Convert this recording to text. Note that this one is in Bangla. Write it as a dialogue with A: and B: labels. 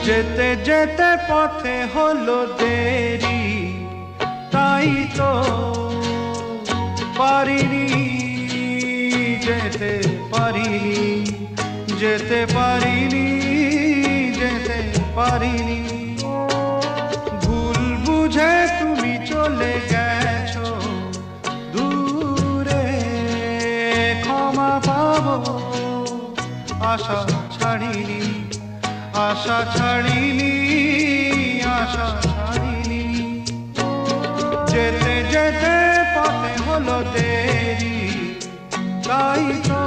A: যেতে যেতে পথে হলো দেরি, তাই তো পারিনি, যেতে পারিনি, যেতে পারিনি, যেতে পারিনি। ভুল বুঝে তুমি চলে গেছো দূরে, ক্ষমা পাবো আশা ছাড়িনি, আশা ছাড়িনি, আশা ছাড়িনি। যেতে যেতে পথে হলো দেরি, তাই তো